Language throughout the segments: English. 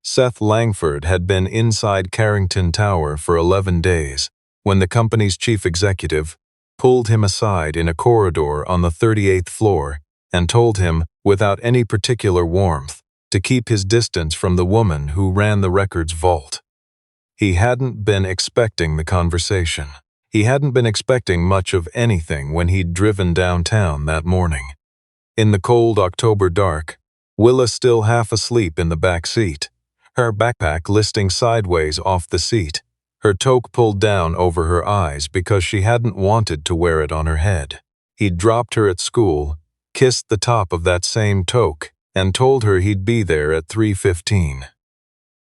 Seth Langford had been inside Carrington Tower for 11 days when the company's chief executive pulled him aside in a corridor on the 38th floor and told him, without any particular warmth, to keep his distance from the woman who ran the records vault. He hadn't been expecting the conversation. He hadn't been expecting much of anything when he'd driven downtown that morning. In the cold October dark, Willa still half asleep in the back seat, her backpack listing sideways off the seat, her toque pulled down over her eyes because she hadn't wanted to wear it on her head. He'd dropped her at school, kissed the top of that same toque, and told her he'd be there at 3:15.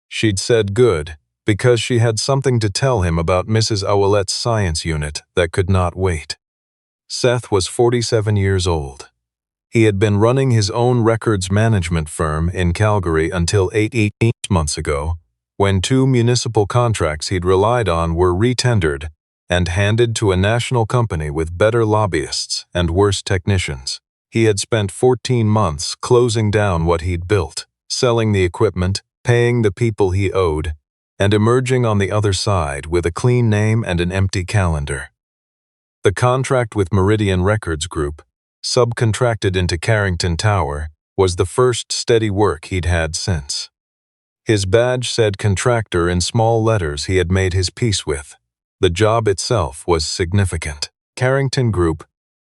She'd said good, because she had something to tell him about Mrs. Ouellette's science unit that could not wait. Seth was 47 years old. He had been running his own records management firm in Calgary until 18 months ago, when 2 municipal contracts he'd relied on were retendered and handed to a national company with better lobbyists and worse technicians. He had spent 14 months closing down what he'd built, selling the equipment, paying the people he owed, and emerging on the other side with a clean name and an empty calendar. The contract with Meridian Records Group, subcontracted into Carrington Tower, was the first steady work he'd had since. His badge said contractor in small letters he had made his peace with. The job itself was significant. Carrington Group,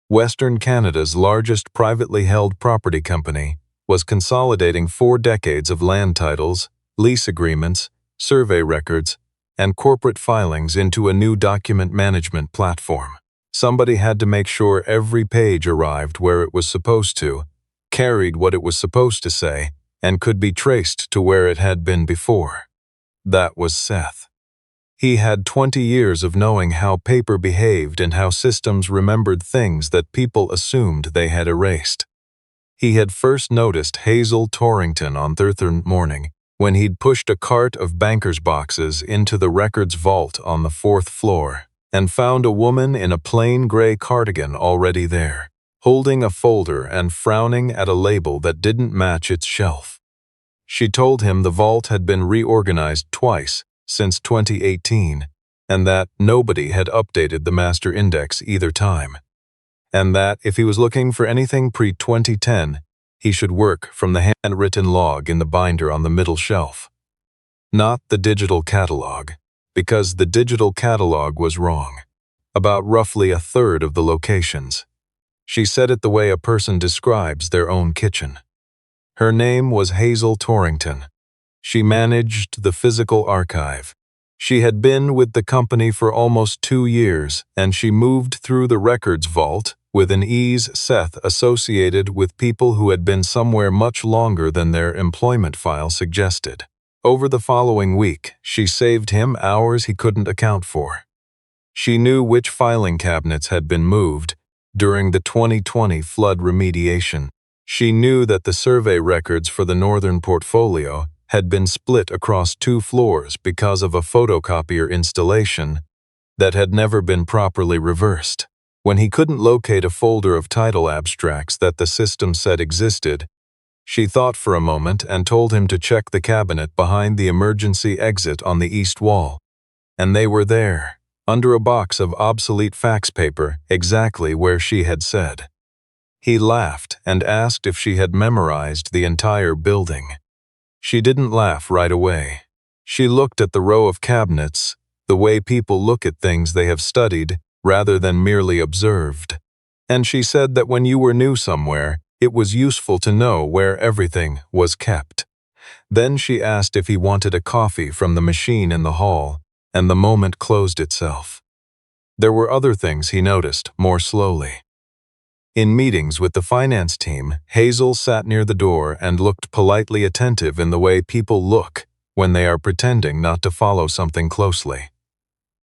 Western Canada's largest privately held property company, was consolidating 4 decades of land titles, lease agreements, survey records, and corporate filings into a new document management platform. Somebody had to make sure every page arrived where it was supposed to, carried what it was supposed to say, and could be traced to where it had been before. That was Seth. He had 20 years of knowing how paper behaved and how systems remembered things that people assumed they had erased. He had first noticed Hazel Torrington on Thursday morning when he'd pushed a cart of banker's boxes into the records vault on the 4th floor and found a woman in a plain gray cardigan already there, holding a folder and frowning at a label that didn't match its shelf. She told him the vault had been reorganized twice since 2018, and that nobody had updated the master index either time, and that if he was looking for anything pre-2010, he should work from the handwritten log in the binder on the middle shelf. Not the digital catalog, because the digital catalog was wrong, about roughly a third of the locations. She said it the way a person describes their own kitchen. Her name was Hazel Torrington. She managed the physical archive. She had been with the company for almost 2 years, and she moved through the records vault with an ease Seth associated with people who had been somewhere much longer than their employment file suggested. Over the following week, she saved him hours he couldn't account for. She knew which filing cabinets had been moved during the 2020 flood remediation. She knew that the survey records for the northern portfolio had been split across 2 floors because of a photocopier installation that had never been properly reversed. When he couldn't locate a folder of title abstracts that the system said existed, she thought for a moment and told him to check the cabinet behind the emergency exit on the east wall. And they were there, under a box of obsolete fax paper, exactly where she had said. He laughed and asked if she had memorized the entire building. She didn't laugh right away. She looked at the row of cabinets, the way people look at things they have studied rather than merely observed. And she said that when you were new somewhere, it was useful to know where everything was kept. Then she asked if he wanted a coffee from the machine in the hall, and the moment closed itself. There were other things he noticed more slowly. In meetings with the finance team, Hazel sat near the door and looked politely attentive in the way people look when they are pretending not to follow something closely.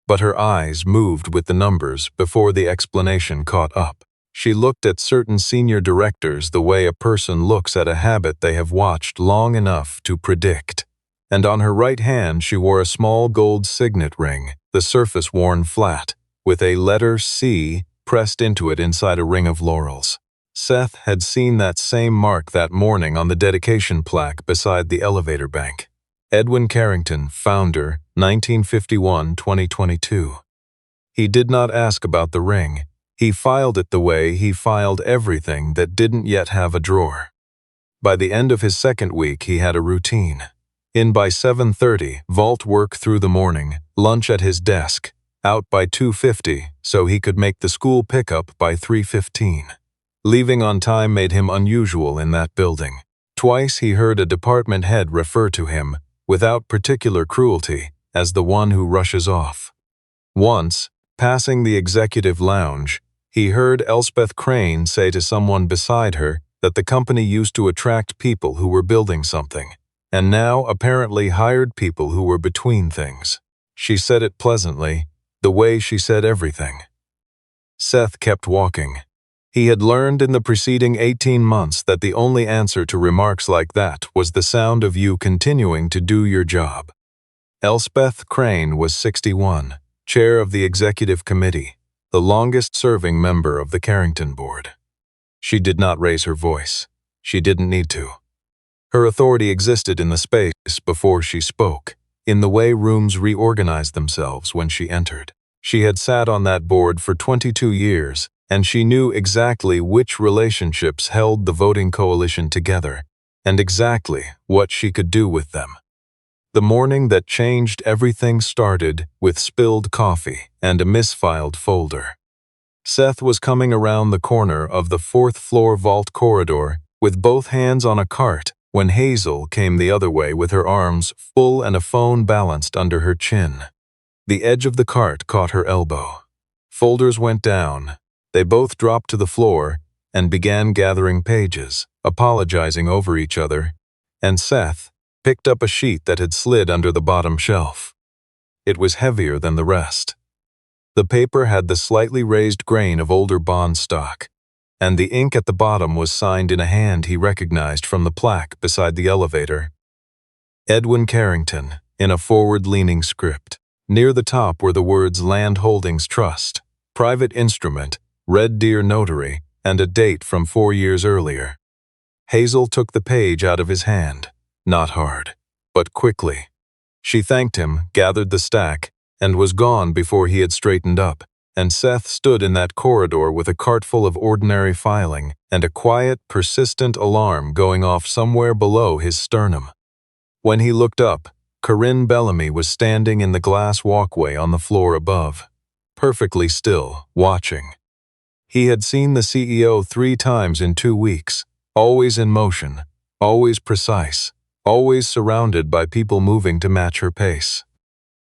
But her eyes moved with the numbers before the explanation caught up. She looked at certain senior directors the way a person looks at a habit they have watched long enough to predict. And on her right hand she wore a small gold signet ring, the surface worn flat, with a letter C pressed into it inside a ring of laurels. Seth had seen that same mark that morning on the dedication plaque beside the elevator bank. Edwin Carrington, founder, 1951-2022. He did not ask about the ring. He filed it the way he filed everything that didn't yet have a drawer. By the end of his second week, he had a routine. In by 7:30, vault work through the morning, lunch at his desk, out by 2:50 so he could make the school pickup by 3:15. Leaving on time made him unusual in that building. Twice he heard a department head refer to him, without particular cruelty, as the one who rushes off. Once, passing the executive lounge, he heard Elspeth Crane say to someone beside her that the company used to attract people who were building something, and now apparently hired people who were between things. She said it pleasantly, the way she said everything. Seth kept walking. He had learned in the preceding 18 months that the only answer to remarks like that was the sound of you continuing to do your job. Elspeth Crane was 61, chair of the executive committee, the longest-serving member of the Carrington board. She did not raise her voice. She didn't need to. Her authority existed in the space before she spoke, in the way rooms reorganized themselves when she entered. She had sat on that board for 22 years, and she knew exactly which relationships held the voting coalition together, and exactly what she could do with them. The morning that changed everything started with spilled coffee and a misfiled folder. Seth was coming around the corner of the fourth-floor vault corridor with both hands on a cart when Hazel came the other way with her arms full and a phone balanced under her chin. The edge of the cart caught her elbow. Folders went down. They both dropped to the floor and began gathering pages, apologizing over each other, and Seth picked up a sheet that had slid under the bottom shelf. It was heavier than the rest. The paper had the slightly raised grain of older bond stock, and the ink at the bottom was signed in a hand he recognized from the plaque beside the elevator. Edwin Carrington, in a forward-leaning script. Near the top were the words Land Holdings Trust, Private Instrument, Red Deer Notary, and a date from 4 years earlier. Hazel took the page out of his hand, not hard, but quickly. She thanked him, gathered the stack, and was gone before he had straightened up, and Seth stood in that corridor with a cartful of ordinary filing and a quiet, persistent alarm going off somewhere below his sternum. When he looked up, Corinne Bellamy was standing in the glass walkway on the floor above, perfectly still, watching. He had seen the CEO 3 times in 2 weeks, always in motion, always precise, always surrounded by people moving to match her pace.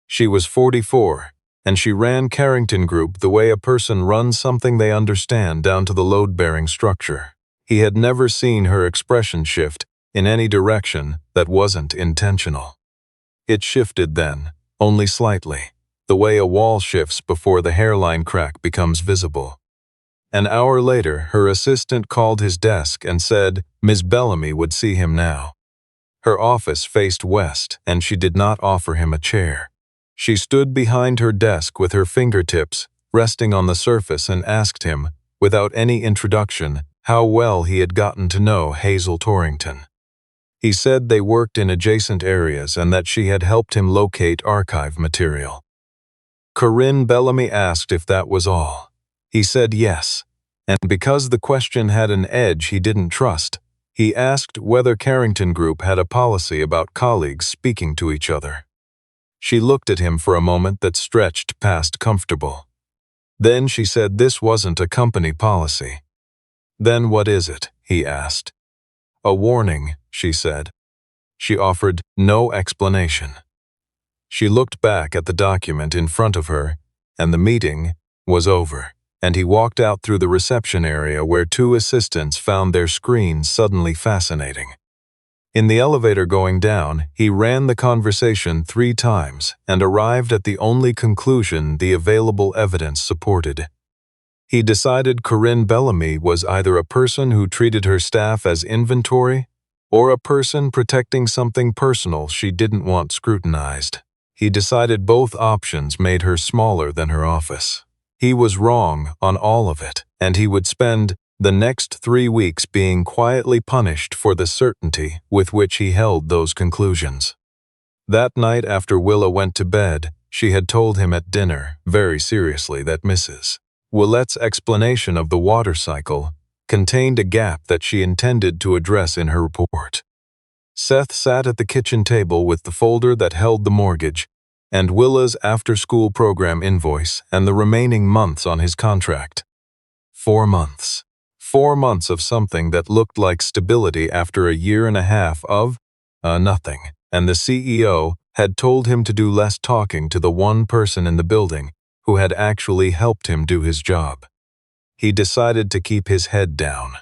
She was 44, and she ran Carrington Group the way a person runs something they understand down to the load-bearing structure. He had never seen her expression shift in any direction that wasn't intentional. It shifted then, only slightly, the way a wall shifts before the hairline crack becomes visible. An hour later, her assistant called his desk and said Ms. Bellamy would see him now. Her office faced west, and she did not offer him a chair. She stood behind her desk with her fingertips resting on the surface and asked him, without any introduction, how well he had gotten to know Hazel Torrington. He said they worked in adjacent areas and that she had helped him locate archive material. Corinne Bellamy asked if that was all. He said yes, and because the question had an edge he didn't trust, he asked whether Carrington Group had a policy about colleagues speaking to each other. She looked at him for a moment that stretched past comfortable. Then she said this wasn't a company policy. Then what is it? He asked. A warning, she said. She offered no explanation. She looked back at the document in front of her, and the meeting was over, and he walked out through the reception area where 2 assistants found their screens suddenly fascinating. In the elevator going down, he ran the conversation 3 times and arrived at the only conclusion the available evidence supported. He decided Corinne Bellamy was either a person who treated her staff as inventory or a person protecting something personal she didn't want scrutinized. He decided both options made her smaller than her office. He was wrong on all of it, and he would spend the next 3 weeks being quietly punished for the certainty with which he held those conclusions. That night after Willa went to bed, she had told him at dinner, very seriously, that Mrs. Willette's explanation of the water cycle contained a gap that she intended to address in her report. Seth sat at the kitchen table with the folder that held the mortgage and Willa's after-school program invoice and the remaining months on his contract. 4 months. 4 months of something that looked like stability after a year and a half of nothing, and the CEO had told him to do less talking to the one person in the building who had actually helped him do his job. He decided to keep his head down.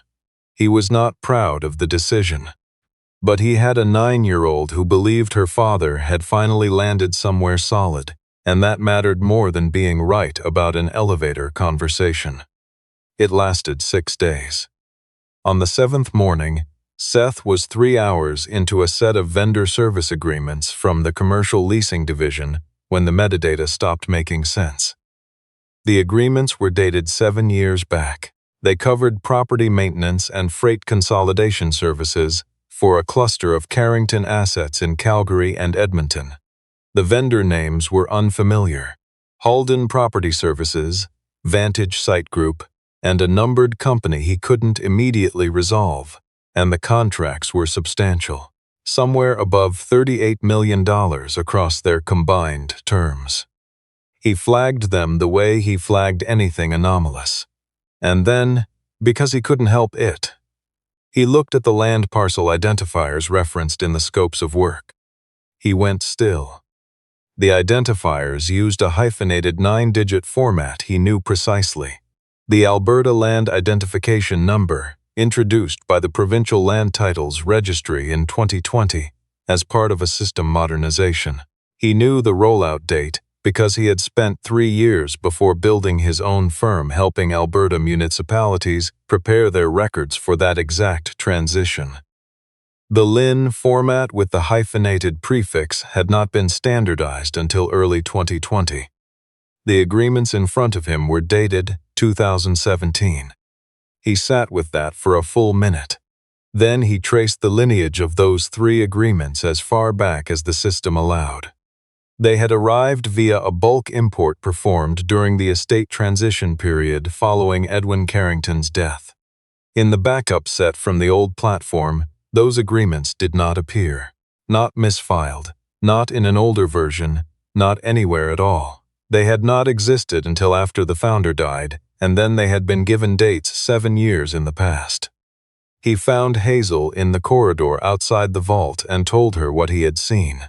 He was not proud of the decision. But he had a 9-year-old who believed her father had finally landed somewhere solid, and that mattered more than being right about an elevator conversation. It lasted 6 days. On the 7th morning, Seth was 3 hours into a set of vendor service agreements from the commercial leasing division when the metadata stopped making sense. The agreements were dated 7 years back. They covered property maintenance and freight consolidation services for a cluster of Carrington assets in Calgary and Edmonton. The vendor names were unfamiliar: Halden Property Services, Vantage Site Group, and a numbered company he couldn't immediately resolve, and the contracts were substantial, somewhere above $38 million across their combined terms. He flagged them the way he flagged anything anomalous. And then, because he couldn't help it, he looked at the land parcel identifiers referenced in the scopes of work. He went still. The identifiers used a hyphenated 9-digit format he knew precisely. The Alberta Land Identification Number, introduced by the Provincial Land Titles Registry in 2020 as part of a system modernization. He knew the rollout date because he had spent 3 years before building his own firm helping Alberta municipalities prepare their records for that exact transition. The LIN format with the hyphenated prefix had not been standardized until early 2020. The agreements in front of him were dated 2017. He sat with that for a full minute. Then he traced the lineage of those 3 agreements as far back as the system allowed. They had arrived via a bulk import performed during the estate transition period following Edwin Carrington's death. In the backup set from the old platform, those agreements did not appear. Not misfiled, not in an older version, not anywhere at all. They had not existed until after the founder died, and then they had been given dates 7 years in the past. He found Hazel in the corridor outside the vault and told her what he had seen.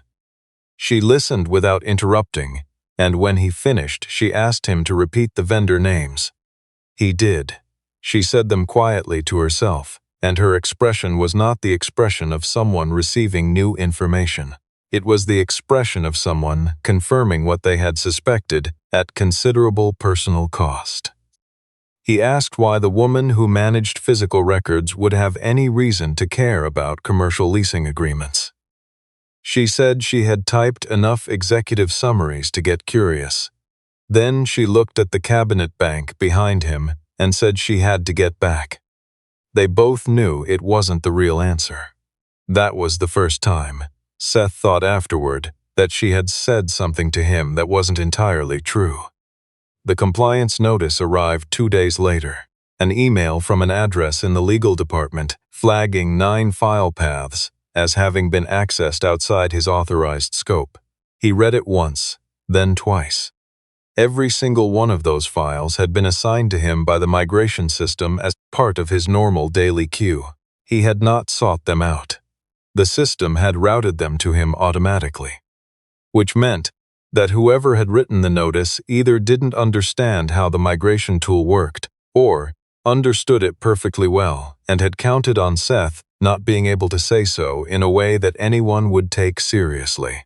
She listened without interrupting, and when he finished, she asked him to repeat the vendor names. He did. She said them quietly to herself, and her expression was not the expression of someone receiving new information. It was the expression of someone confirming what they had suspected at considerable personal cost. He asked why the woman who managed physical records would have any reason to care about commercial leasing agreements. She said she had typed enough executive summaries to get curious. Then she looked at the cabinet bank behind him and said she had to get back. They both knew it wasn't the real answer. That was the first time, Seth thought afterward, that she had said something to him that wasn't entirely true. The compliance notice arrived 2 days later, an email from an address in the legal department flagging 9 file paths as having been accessed outside his authorized scope. He read it once, then twice. Every single one of those files had been assigned to him by the migration system as part of his normal daily queue. He had not sought them out. The system had routed them to him automatically, which meant that whoever had written the notice either didn't understand how the migration tool worked, or understood it perfectly well and had counted on Seth not being able to say so in a way that anyone would take seriously.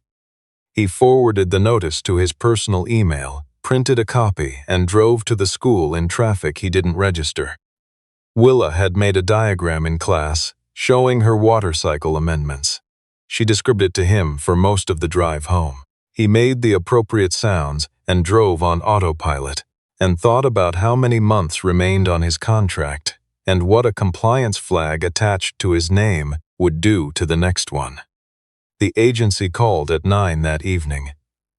He forwarded the notice to his personal email, printed a copy, and drove to the school in traffic he didn't register. Willa had made a diagram in class showing her water cycle amendments. She described it to him for most of the drive home. He made the appropriate sounds and drove on autopilot, and thought about how many months remained on his contract and what a compliance flag attached to his name would do to the next one. The agency called at 9 that evening.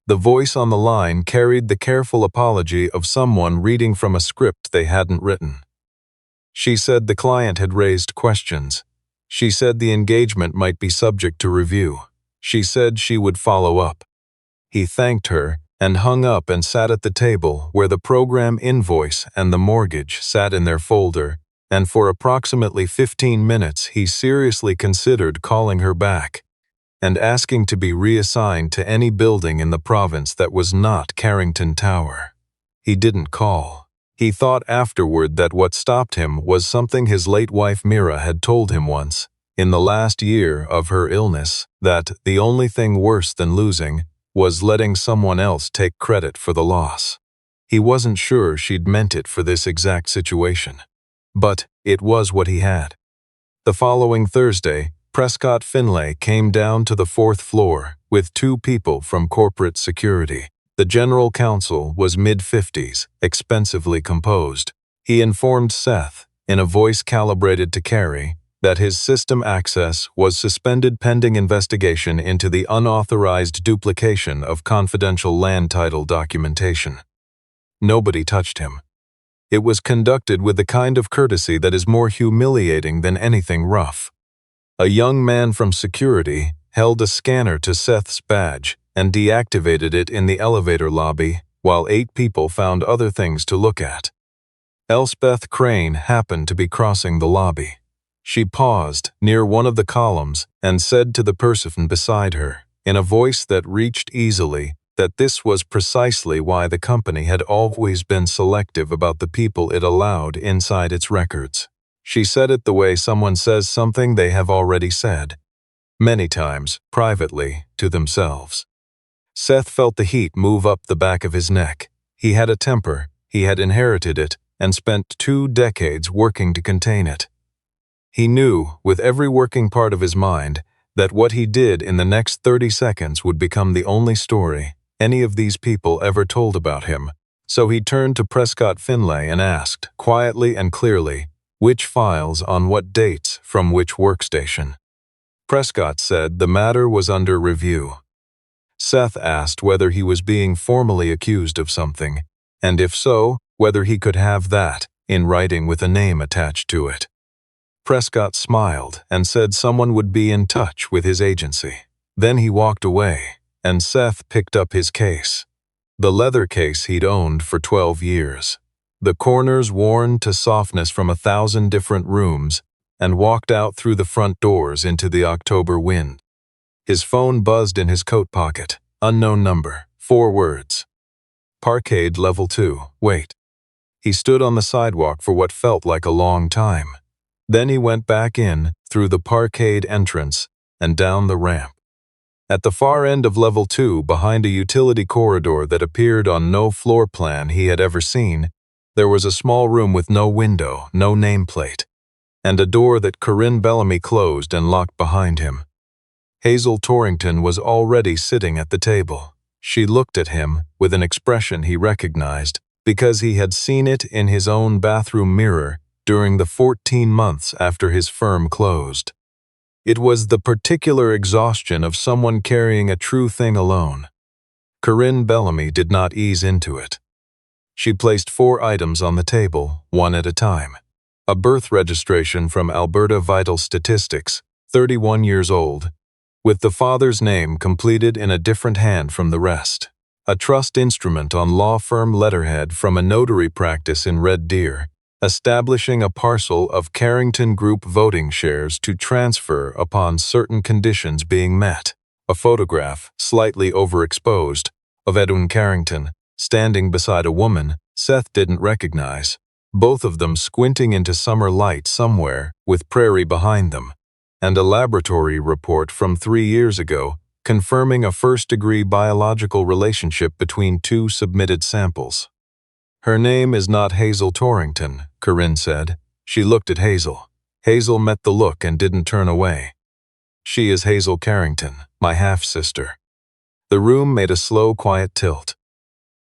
The voice on the line carried the careful apology of someone reading from a script they hadn't written. She said the client had raised questions. She said the engagement might be subject to review. She said she would follow up. He thanked her and hung up and sat at the table where the program invoice and the mortgage sat in their folder, and for approximately 15 minutes he seriously considered calling her back and asking to be reassigned to any building in the province that was not Carrington Tower. He didn't call. He thought afterward that what stopped him was something his late wife Mira had told him once, in the last year of her illness, that the only thing worse than losing was letting someone else take credit for the loss. He wasn't sure she'd meant it for this exact situation, but it was what he had. The following Thursday, Prescott Finlay came down to the 4th floor with 2 people from corporate security. The general counsel was mid-50s, expensively composed. He informed Seth, in a voice calibrated to carry, that his system access was suspended pending investigation into the unauthorized duplication of confidential land title documentation. Nobody touched him. It was conducted with the kind of courtesy that is more humiliating than anything rough. A young man from security held a scanner to Seth's badge and deactivated it in the elevator lobby, while 8 people found other things to look at. Elspeth Crane happened to be crossing the lobby. She paused near one of the columns and said to the person beside her, in a voice that reached easily, that this was precisely why the company had always been selective about the people it allowed inside its records. She said it the way someone says something they have already said, many times, privately, to themselves. Seth felt the heat move up the back of his neck. He had a temper, he had inherited it, and spent 2 decades working to contain it. He knew, with every working part of his mind, that what he did in the next 30 seconds would become the only story any of these people ever told about him, so he turned to Prescott Finlay and asked, quietly and clearly, which files on what dates from which workstation. Prescott said the matter was under review. Seth asked whether he was being formally accused of something, and if so, whether he could have that, in writing with a name attached to it. Prescott smiled and said someone would be in touch with his agency. Then he walked away, and Seth picked up his case. The leather case he'd owned for 12 years. The corners worn to softness from 1,000 different rooms, and walked out through the front doors into the October wind. His phone buzzed in his coat pocket. Unknown number. 4 words. Parkade level 2. Wait. He stood on the sidewalk for what felt like a long time. Then he went back in, through the parkade entrance, and down the ramp. At the far end of level 2, behind a utility corridor that appeared on no floor plan he had ever seen, there was a small room with no window, no nameplate, and a door that Corinne Bellamy closed and locked behind him. Hazel Torrington was already sitting at the table. She looked at him with an expression he recognized because he had seen it in his own bathroom mirror during the 14 months after his firm closed. It was the particular exhaustion of someone carrying a true thing alone. Corinne Bellamy did not ease into it. She placed 4 items on the table, one at a time. A birth registration from Alberta Vital Statistics, 31 years old, with the father's name completed in a different hand from the rest. A trust instrument on law firm letterhead from a notary practice in Red Deer, establishing a parcel of Carrington Group voting shares to transfer upon certain conditions being met. A photograph, slightly overexposed, of Edwin Carrington, standing beside a woman Seth didn't recognize, both of them squinting into summer light somewhere with prairie behind them, and a laboratory report from 3 years ago confirming a first-degree biological relationship between 2 submitted samples. Her name is not Hazel Torrington, Corinne said. She looked at Hazel. Hazel met the look and didn't turn away. She is Hazel Carrington, my half-sister. The room made a slow, quiet tilt.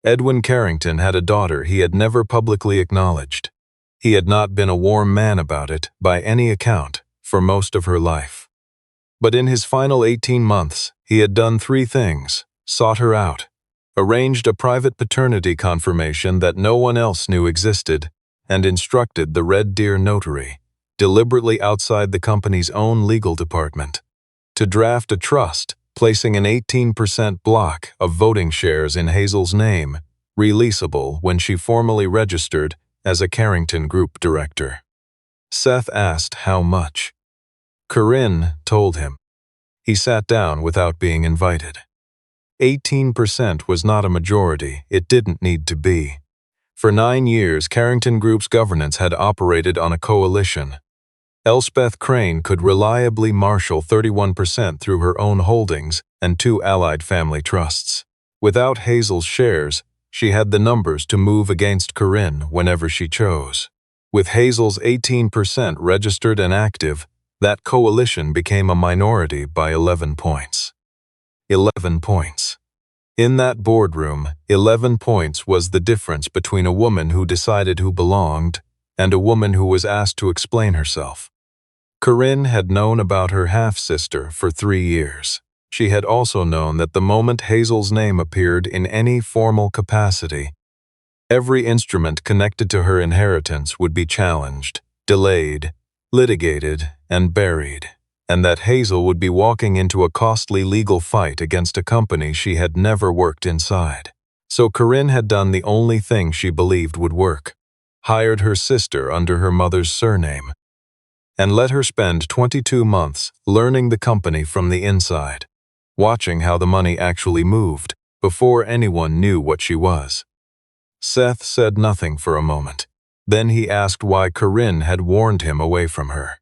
Edwin Carrington had a daughter he had never publicly acknowledged. He had not been a warm man about it, by any account, for most of her life. But in his final 18 months, he had done 3 things: sought her out, arranged a private paternity confirmation that no one else knew existed, and instructed the Red Deer notary, deliberately outside the company's own legal department, to draft a trust, placing an 18% block of voting shares in Hazel's name, releasable when she formally registered as a Carrington Group director. Seth asked how much. Corinne told him. He sat down without being invited. 18% was not a majority. It didn't need to be. For 9 years, Carrington Group's governance had operated on a coalition. Elspeth Crane could reliably marshal 31% through her own holdings and 2 allied family trusts. Without Hazel's shares, she had the numbers to move against Corinne whenever she chose. With Hazel's 18% registered and active, that coalition became a minority by 11 points. 11 points. In that boardroom, 11 points was the difference between a woman who decided who belonged and a woman who was asked to explain herself. Corinne had known about her half-sister for 3 years. She had also known that the moment Hazel's name appeared in any formal capacity, every instrument connected to her inheritance would be challenged, delayed, litigated, and buried, and that Hazel would be walking into a costly legal fight against a company she had never worked inside. So Corinne had done the only thing she believed would work: hired her sister under her mother's surname, and let her spend 22 months learning the company from the inside, watching how the money actually moved before anyone knew what she was. Seth said nothing for a moment. Then he asked why Corinne had warned him away from her.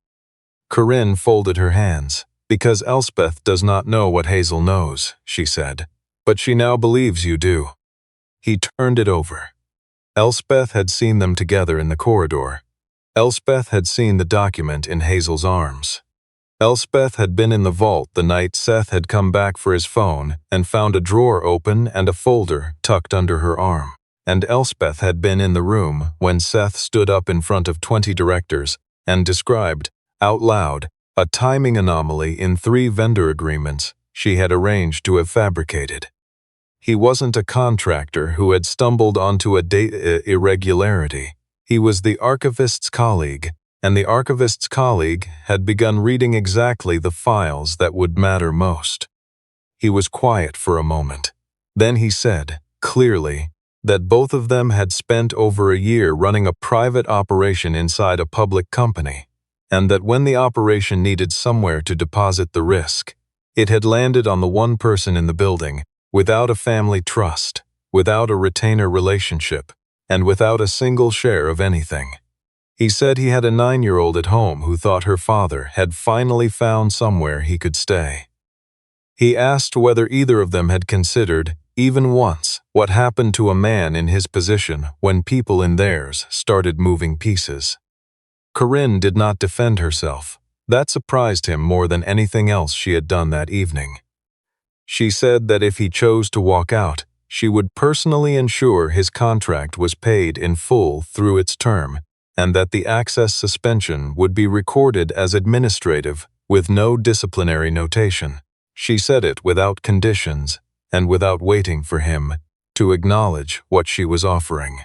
Corinne folded her hands. "Because Elspeth does not know what Hazel knows," she said. "But she now believes you do." He turned it over. Elspeth had seen them together in the corridor. Elspeth had seen the document in Hazel's arms. Elspeth had been in the vault the night Seth had come back for his phone and found a drawer open and a folder tucked under her arm. And Elspeth had been in the room when Seth stood up in front of 20 directors and described, out loud, a timing anomaly in 3 vendor agreements she had arranged to have fabricated. He wasn't a contractor who had stumbled onto a data irregularity. He was the archivist's colleague, and the archivist's colleague had begun reading exactly the files that would matter most. He was quiet for a moment. Then he said, clearly, that both of them had spent over a year running a private operation inside a public company, and that when the operation needed somewhere to deposit the risk, it had landed on the one person in the building, without a family trust, without a retainer relationship, and without a single share of anything. He said he had a 9-year-old at home who thought her father had finally found somewhere he could stay. He asked whether either of them had considered, even once, what happened to a man in his position when people in theirs started moving pieces. Corinne did not defend herself. That surprised him more than anything else she had done that evening. She said that if he chose to walk out, she would personally ensure his contract was paid in full through its term, and that the access suspension would be recorded as administrative with no disciplinary notation. She said it without conditions and without waiting for him to acknowledge what she was offering.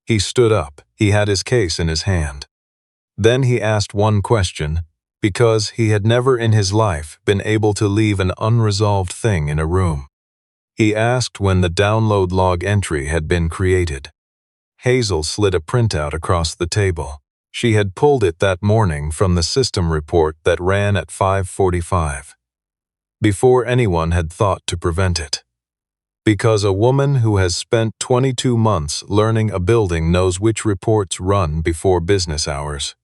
He stood up. He had his case in his hand. Then he asked one question, because he had never in his life been able to leave an unresolved thing in a room. He asked when the download log entry had been created. Hazel slid a printout across the table. She had pulled it that morning from the system report that ran at 5:45, before anyone had thought to prevent it. Because a woman who has spent 22 months learning a building knows which reports run before business hours,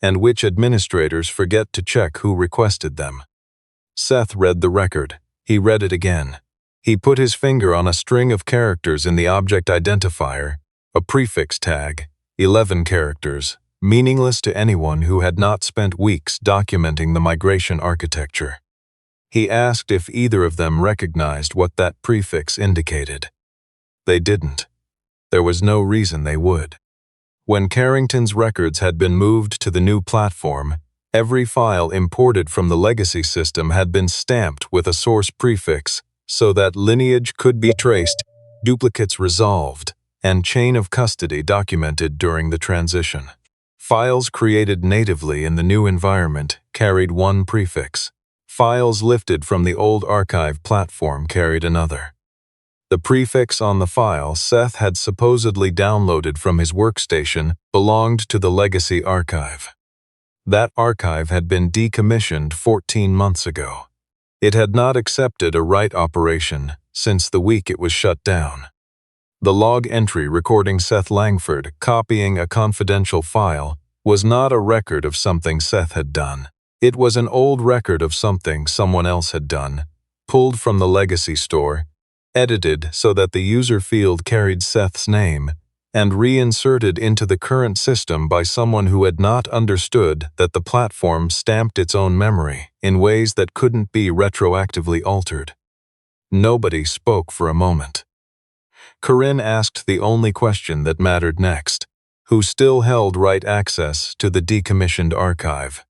and which administrators forget to check who requested them. Seth read the record. He read it again. He put his finger on a string of characters in the object identifier, a prefix tag, 11 characters, meaningless to anyone who had not spent weeks documenting the migration architecture. He asked if either of them recognized what that prefix indicated. They didn't. There was no reason they would. When Carrington's records had been moved to the new platform, Every file imported from the legacy system had been stamped with a source prefix so that lineage could be traced, duplicates resolved, and chain of custody documented during the transition. Files created natively in the new environment carried one prefix. Files lifted from the old archive platform carried another. The prefix on the file Seth had supposedly downloaded from his workstation belonged to the legacy archive. That archive had been decommissioned 14 months ago. It had not accepted a write operation since the week it was shut down. The log entry recording Seth Langford copying a confidential file was not a record of something Seth had done. It was an old record of something someone else had done, pulled from the legacy store, edited so that the user field carried Seth's name, and reinserted into the current system by someone who had not understood that the platform stamped its own memory in ways that couldn't be retroactively altered. Nobody spoke for a moment. Corinne asked the only question that mattered next: who still held write access to the decommissioned archive?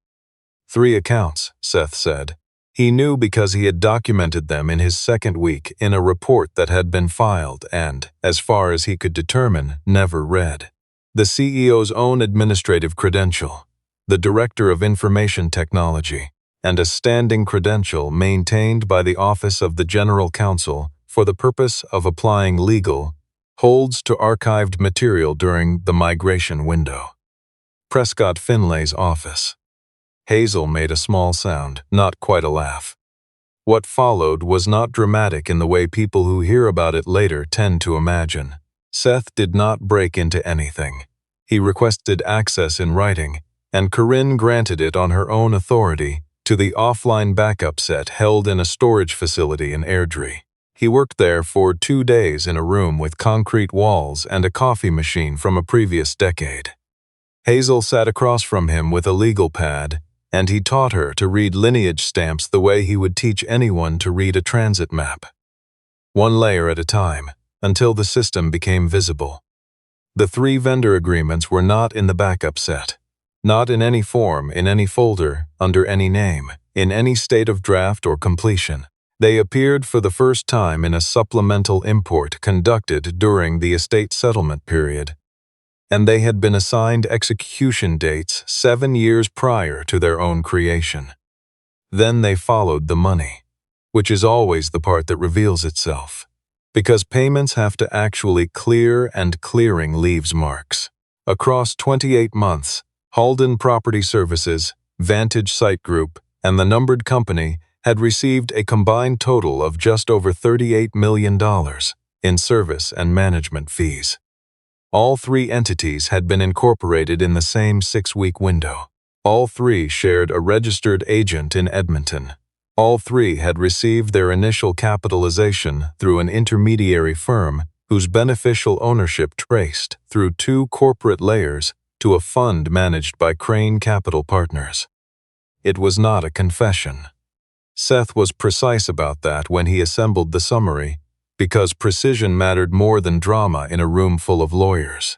3 accounts, Seth said. He knew because he had documented them in his second week in a report that had been filed and, as far as he could determine, never read. The CEO's own administrative credential, the Director of Information Technology, and a standing credential maintained by the Office of the General Counsel for the purpose of applying legal holds to archived material during the migration window. Prescott Finlay's office. Hazel made a small sound, not quite a laugh. What followed was not dramatic in the way people who hear about it later tend to imagine. Seth did not break into anything. He requested access in writing, and Corinne granted it on her own authority to the offline backup set held in a storage facility in Airdrie. He worked there for 2 days in a room with concrete walls and a coffee machine from a previous decade. Hazel sat across from him with a legal pad, and he taught her to read lineage stamps the way he would teach anyone to read a transit map. 1 layer at a time, until the system became visible. The 3 vendor agreements were not in the backup set, not in any form, in any folder, under any name, in any state of draft or completion. They appeared for the first time in a supplemental import conducted during the estate settlement period, and they had been assigned execution dates 7 years prior to their own creation. Then they followed the money, which is always the part that reveals itself, because payments have to actually clear, and clearing leaves marks. Across 28 months, Halden Property Services, Vantage Site Group, and the numbered company had received a combined total of just over $38 million in service and management fees. All 3 entities had been incorporated in the same 6-week window. All 3 shared a registered agent in Edmonton. All 3 had received their initial capitalization through an intermediary firm whose beneficial ownership traced through 2 corporate layers to a fund managed by Crane Capital Partners. It was not a confession. Seth was precise about that when he assembled the summary, because precision mattered more than drama in a room full of lawyers.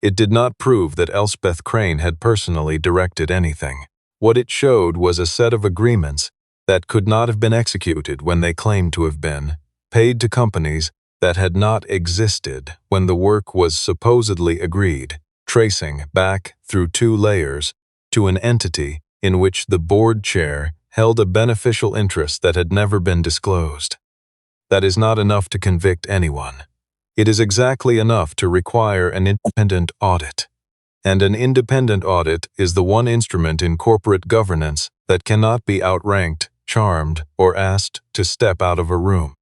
It did not prove that Elspeth Crane had personally directed anything. What it showed was a set of agreements that could not have been executed when they claimed to have been, paid to companies that had not existed when the work was supposedly agreed, tracing back through 2 layers to an entity in which the board chair held a beneficial interest that had never been disclosed. That is not enough to convict anyone. It is exactly enough to require an independent audit. And an independent audit is the one instrument in corporate governance that cannot be outranked, charmed, or asked to step out of a room.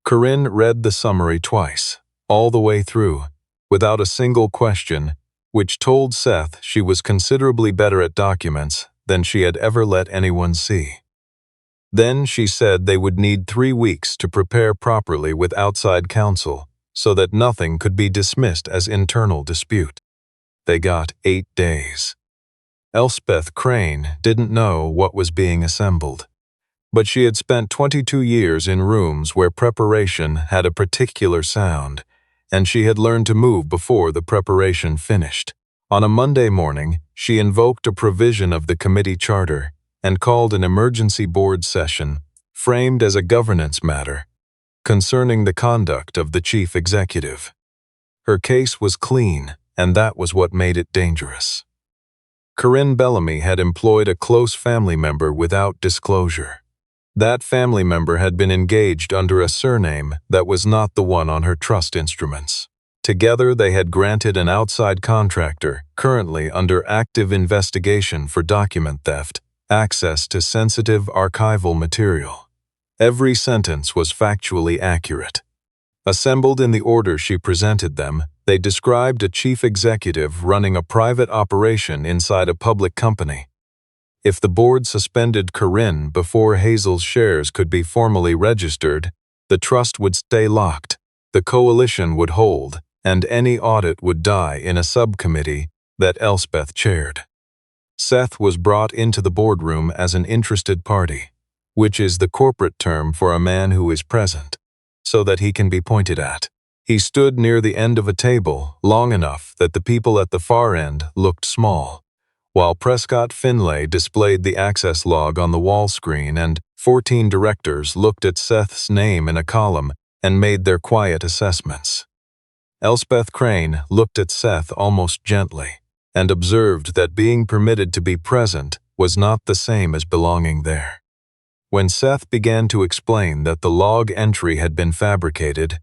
Corinne read the summary twice, all the way through, without a single question, which told Seth she was considerably better at documents than she had ever let anyone see. Then she said they would need 3 weeks to prepare properly with outside counsel so that nothing could be dismissed as internal dispute. They got 8 days. Elspeth Crane didn't know what was being assembled, but she had spent 22 years in rooms where preparation had a particular sound, and she had learned to move before the preparation finished. On a Monday morning, she invoked a provision of the committee charter and called an emergency board session, framed as a governance matter, concerning the conduct of the chief executive. Her case was clean, and that was what made it dangerous. Corinne Bellamy had employed a close family member without disclosure. That family member had been engaged under a surname that was not the one on her trust instruments. Together, they had granted an outside contractor, currently under active investigation for document theft, access to sensitive archival material. Every sentence was factually accurate. Assembled in the order she presented them, they described a chief executive running a private operation inside a public company. If the board suspended Corinne before Hazel's shares could be formally registered, the trust would stay locked, the coalition would hold, and any audit would die in a subcommittee that Elspeth chaired. Seth was brought into the boardroom as an interested party, which is the corporate term for a man who is present, so that he can be pointed at. He stood near the end of a table, long enough that the people at the far end looked small, while Prescott Finlay displayed the access log on the wall screen and 14 directors looked at Seth's name in a column and made their quiet assessments. Elspeth Crane looked at Seth almost gently and observed that being permitted to be present was not the same as belonging there. When Seth began to explain that the log entry had been fabricated,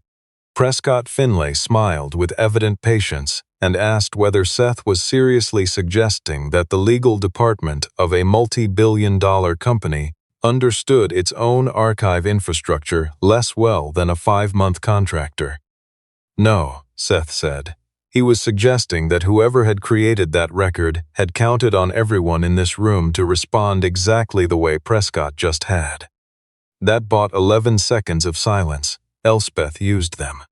Prescott Finlay smiled with evident patience and asked whether Seth was seriously suggesting that the legal department of a multi-billion-dollar company understood its own archive infrastructure less well than a 5-month contractor. No, Seth said. He was suggesting that whoever had created that record had counted on everyone in this room to respond exactly the way Prescott just had. That bought 11 seconds of silence. Elspeth used them.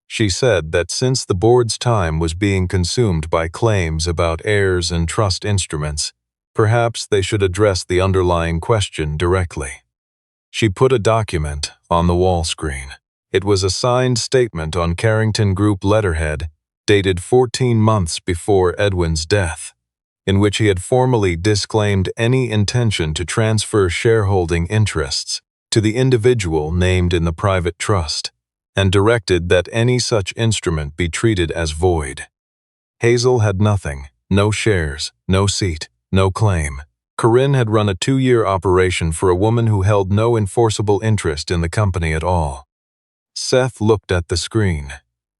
She said that since the board's time was being consumed by claims about heirs and trust instruments, perhaps they should address the underlying question directly. She put a document on the wall screen. It was a signed statement on Carrington Group letterhead, dated 14 months before Edwin's death, in which he had formally disclaimed any intention to transfer shareholding interests to the individual named in the private trust, and directed that any such instrument be treated as void. Hazel had nothing, no shares, no seat, no claim. Corinne had run a 2-year operation for a woman who held no enforceable interest in the company at all. Seth looked at the screen.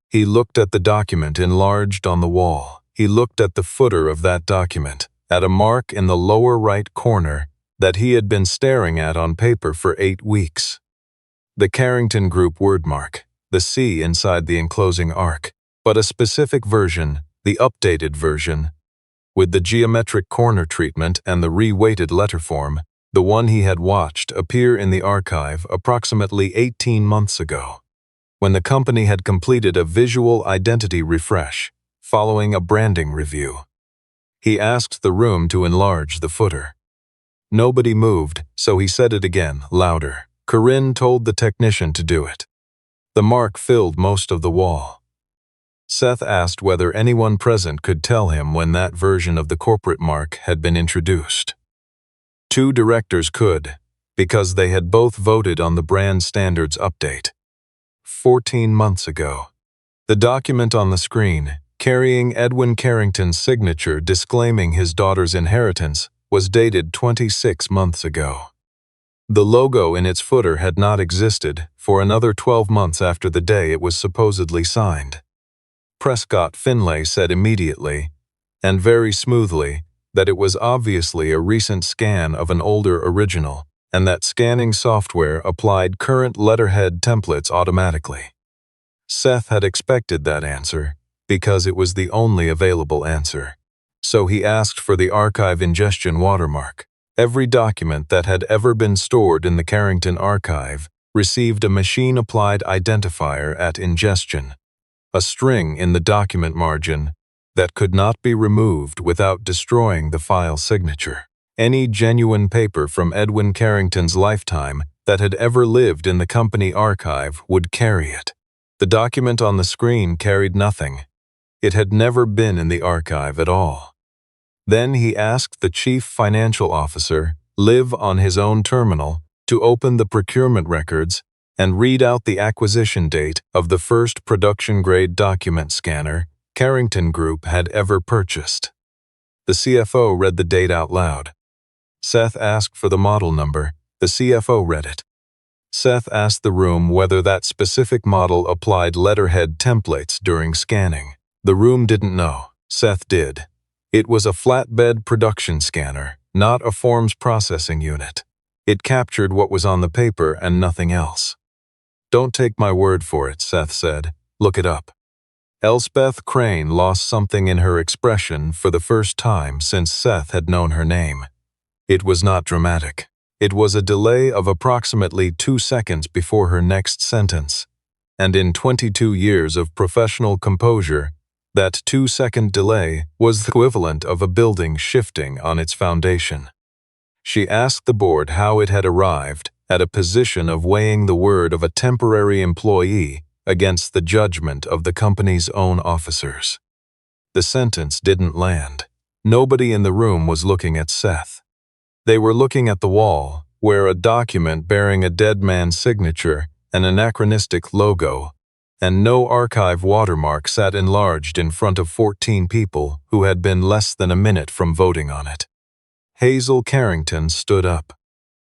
He looked at the document enlarged on the wall. He looked at the footer of that document, at a mark in the lower right corner that he had been staring at on paper for 8 weeks. The Carrington Group wordmark, the C inside the enclosing arc, but a specific version, the updated version, with the geometric corner treatment and the re-weighted letterform, the one he had watched appear in the archive approximately 18 months ago, when the company had completed a visual identity refresh following a branding review. He asked the room to enlarge the footer. Nobody moved, so he said it again, louder. Corinne told the technician to do it. The mark filled most of the wall. Seth asked whether anyone present could tell him when that version of the corporate mark had been introduced. 2 directors could, because they had both voted on the brand standards update. 14 months ago. The document on the screen, carrying Edwin Carrington's signature disclaiming his daughter's inheritance, was dated 26 months ago. The logo in its footer had not existed for another 12 months after the day it was supposedly signed. Prescott Finlay said immediately, and very smoothly, that it was obviously a recent scan of an older original, and that scanning software applied current letterhead templates automatically. Seth had expected that answer, because it was the only available answer. So he asked for the archive ingestion watermark. Every document that had ever been stored in the Carrington archive received a machine-applied identifier at ingestion, a string in the document margin that could not be removed without destroying the file signature. Any genuine paper from Edwin Carrington's lifetime that had ever lived in the company archive would carry it. The document on the screen carried nothing. It had never been in the archive at all. Then he asked the chief financial officer, live on his own terminal, to open the procurement records and read out the acquisition date of the first production-grade document scanner Carrington Group had ever purchased. The CFO read the date out loud. Seth asked for the model number. The CFO read it. Seth asked the room whether that specific model applied letterhead templates during scanning. The room didn't know. Seth did. It was a flatbed production scanner, not a forms processing unit. It captured what was on the paper and nothing else. Don't take my word for it, Seth said. Look it up. Elspeth Crane lost something in her expression for the first time since Seth had known her name. It was not dramatic. It was a delay of approximately 2 seconds before her next sentence. And in 22 years of professional composure, that 2-second delay was the equivalent of a building shifting on its foundation. She asked the board how it had arrived at a position of weighing the word of a temporary employee against the judgment of the company's own officers. The sentence didn't land. Nobody in the room was looking at Seth. They were looking at the wall, where a document bearing a dead man's signature, an anachronistic logo, and no archive watermark sat enlarged in front of 14 people who had been less than a minute from voting on it. Hazel Carrington stood up.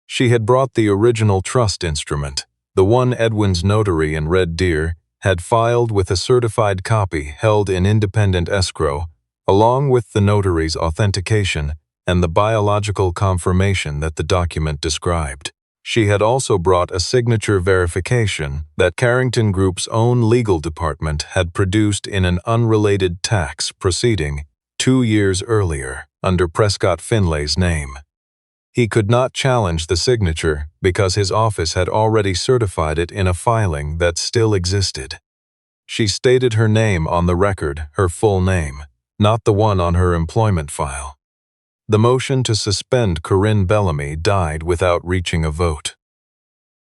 She had brought the original trust instrument, the one Edwin's notary in Red Deer had filed with a certified copy held in independent escrow, along with the notary's authentication and the biological confirmation that the document described. She had also brought a signature verification that Carrington Group's own legal department had produced in an unrelated tax proceeding 2 years earlier under Prescott Finlay's name. He could not challenge the signature because his office had already certified it in a filing that still existed. She stated her name on the record, her full name, not the one on her employment file. The motion to suspend Corinne Bellamy died without reaching a vote.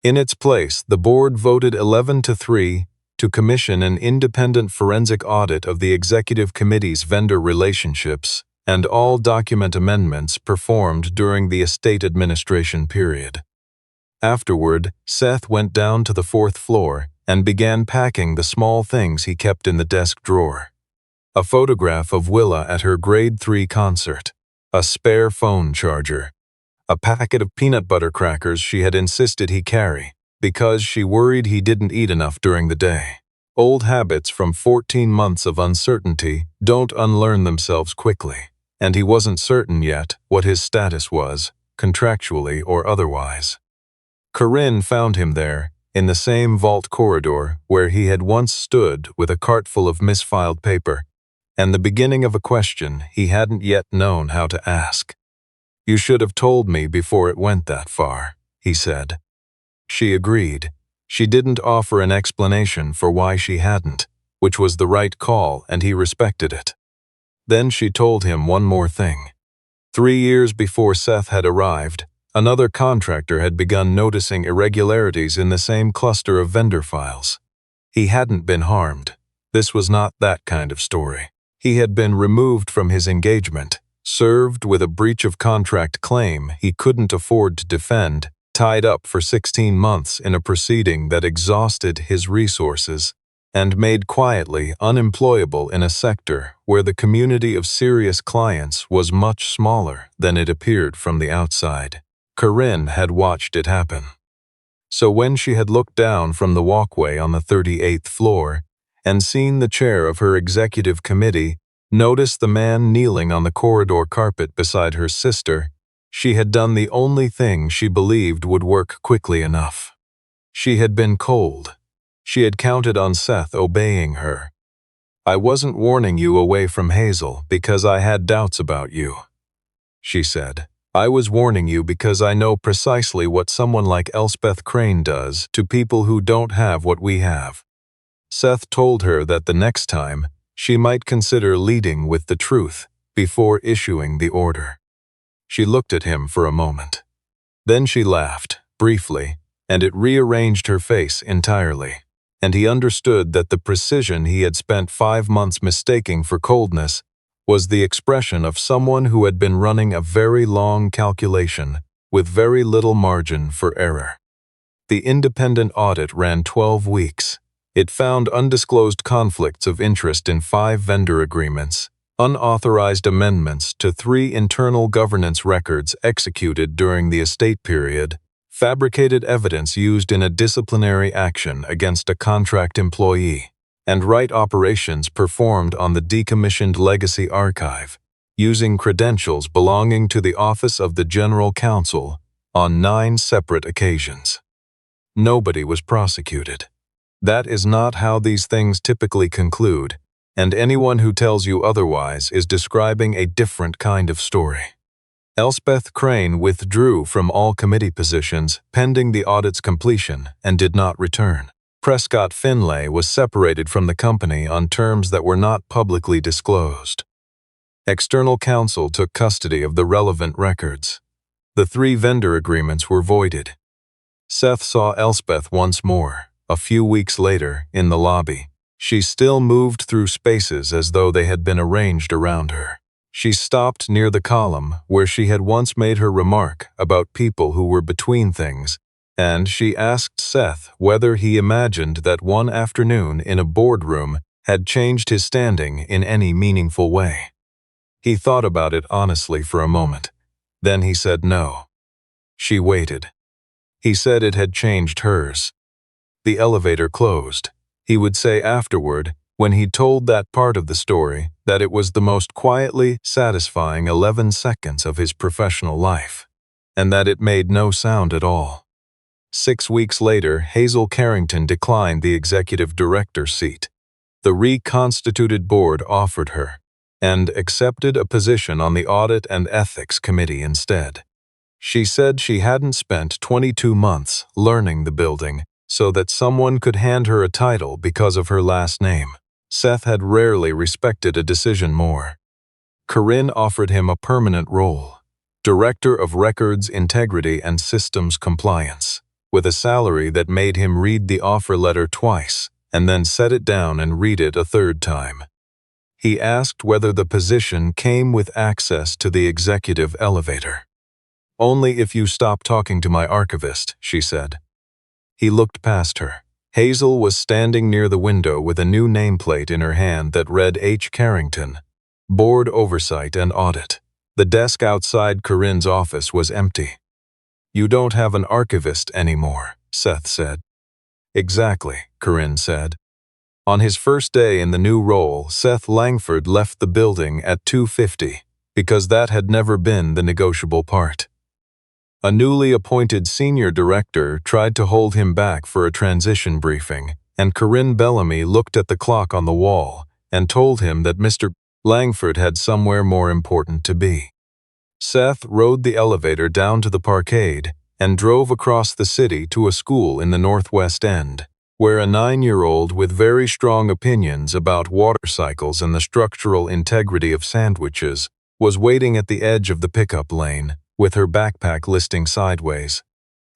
In its place, the board voted 11-3 to commission an independent forensic audit of the executive committee's vendor relationships and all document amendments performed during the estate administration period. Afterward, Seth went down to the 4th floor and began packing the small things he kept in the desk drawer. A photograph of Willa at her grade 3 concert, a spare phone charger, a packet of peanut butter crackers she had insisted he carry because she worried he didn't eat enough during the day. Old habits from 14 months of uncertainty don't unlearn themselves quickly, and he wasn't certain yet what his status was, contractually or otherwise. Corinne found him there, in the same vault corridor where he had once stood with a cart full of misfiled paper, and the beginning of a question he hadn't yet known how to ask. "You should have told me before it went that far," he said. She agreed. She didn't offer an explanation for why she hadn't, which was the right call, and he respected it. Then she told him one more thing. 3 years before Seth had arrived, another contractor had begun noticing irregularities in the same cluster of vendor files. He hadn't been harmed. This was not that kind of story. He had been removed from his engagement, served with a breach of contract claim he couldn't afford to defend, tied up for 16 months in a proceeding that exhausted his resources, and made quietly unemployable in a sector where the community of serious clients was much smaller than it appeared from the outside. Corinne had watched it happen. So when she had looked down from the walkway on the 38th floor and seen the chair of her executive committee, noticed the man kneeling on the corridor carpet beside her sister, she had done the only thing she believed would work quickly enough. She had been cold. She had counted on Seth obeying her. "I wasn't warning you away from Hazel because I had doubts about you," she said. "I was warning you because I know precisely what someone like Elspeth Crane does to people who don't have what we have." Seth told her that the next time, she might consider leading with the truth before issuing the order. She looked at him for a moment. Then she laughed, briefly, and it rearranged her face entirely. and he understood that the precision he had spent 5 months mistaking for coldness was the expression of someone who had been running a very long calculation with very little margin for error. The independent audit ran 12 weeks. It found undisclosed conflicts of interest in 5 vendor agreements, unauthorized amendments to 3 internal governance records executed during the estate period, fabricated evidence used in a disciplinary action against a contract employee, and right operations performed on the decommissioned legacy archive, using credentials belonging to the Office of the General Counsel on 9 separate occasions. Nobody was prosecuted. That is not how these things typically conclude, and anyone who tells you otherwise is describing a different kind of story. Elspeth Crane withdrew from all committee positions pending the audit's completion and did not return. Prescott Finlay was separated from the company on terms that were not publicly disclosed. External counsel took custody of the relevant records. The 3 vendor agreements were voided. Seth saw Elspeth once more, a few weeks later, in the lobby. She still moved through spaces as though they had been arranged around her. She stopped near the column where she had once made her remark about people who were between things, and she asked Seth whether he imagined that one afternoon in a boardroom had changed his standing in any meaningful way. He thought about it honestly for a moment. Then he said no. She waited. He said it had changed hers. The elevator closed. He would say afterward, when he told that part of the story, that it was the most quietly satisfying 11 seconds of his professional life, and that it made no sound at all. 6 weeks later, Hazel Carrington declined the executive director seat. The reconstituted board offered her, and accepted a position on the Audit and Ethics Committee instead. She said she hadn't spent 22 months learning the building so that someone could hand her a title because of her last name. Seth had rarely respected a decision more. Corinne offered him a permanent role, Director of Records Integrity and Systems Compliance, with a salary that made him read the offer letter twice and then set it down and read it a 3rd time. He asked whether the position came with access to the executive elevator. "Only if you stop talking to my archivist," she said. He looked past her. Hazel was standing near the window with a new nameplate in her hand that read H. Carrington, Board Oversight and Audit. The desk outside Corinne's office was empty. "You don't have an archivist anymore," Seth said. "Exactly," Corinne said. On his first day in the new role, Seth Langford left the building at 2:50, because that had never been the negotiable part. A newly appointed senior director tried to hold him back for a transition briefing, and Corinne Bellamy looked at the clock on the wall and told him that Mr. Langford had somewhere more important to be. Seth rode the elevator down to the parkade and drove across the city to a school in the Northwest End, where a 9-year-old with very strong opinions about water cycles and the structural integrity of sandwiches was waiting at the edge of the pickup lane, with her backpack listing sideways,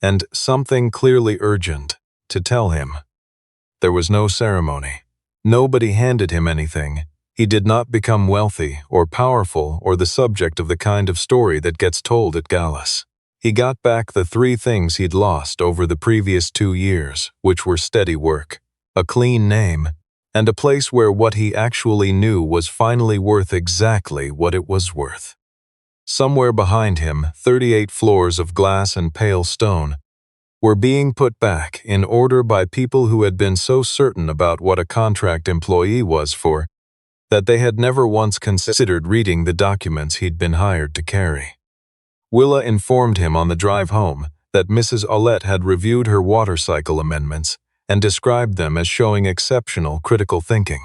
and something clearly urgent to tell him. There was no ceremony. Nobody handed him anything. He did not become wealthy or powerful or the subject of the kind of story that gets told at galas. He got back the 3 things he'd lost over the previous 2 years, which were steady work, a clean name, and a place where what he actually knew was finally worth exactly what it was worth. Somewhere behind him, 38 floors of glass and pale stone were being put back in order by people who had been so certain about what a contract employee was for that they had never once considered reading the documents he'd been hired to carry. Willa informed him on the drive home that Mrs. Aulette had reviewed her water cycle amendments and described them as showing exceptional critical thinking.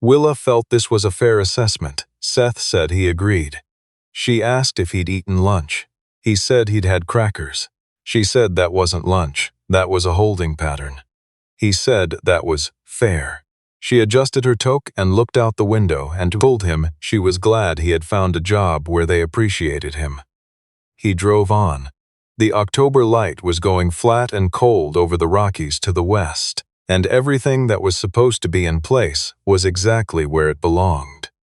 Willa felt this was a fair assessment. Seth said he agreed. She asked if he'd eaten lunch. He said he'd had crackers. She said that wasn't lunch, that was a holding pattern. He said that was fair. She adjusted her toque and looked out the window and told him she was glad he had found a job where they appreciated him. He drove on. The October light was going flat and cold over the Rockies to the west, and everything that was supposed to be in place was exactly where it belonged.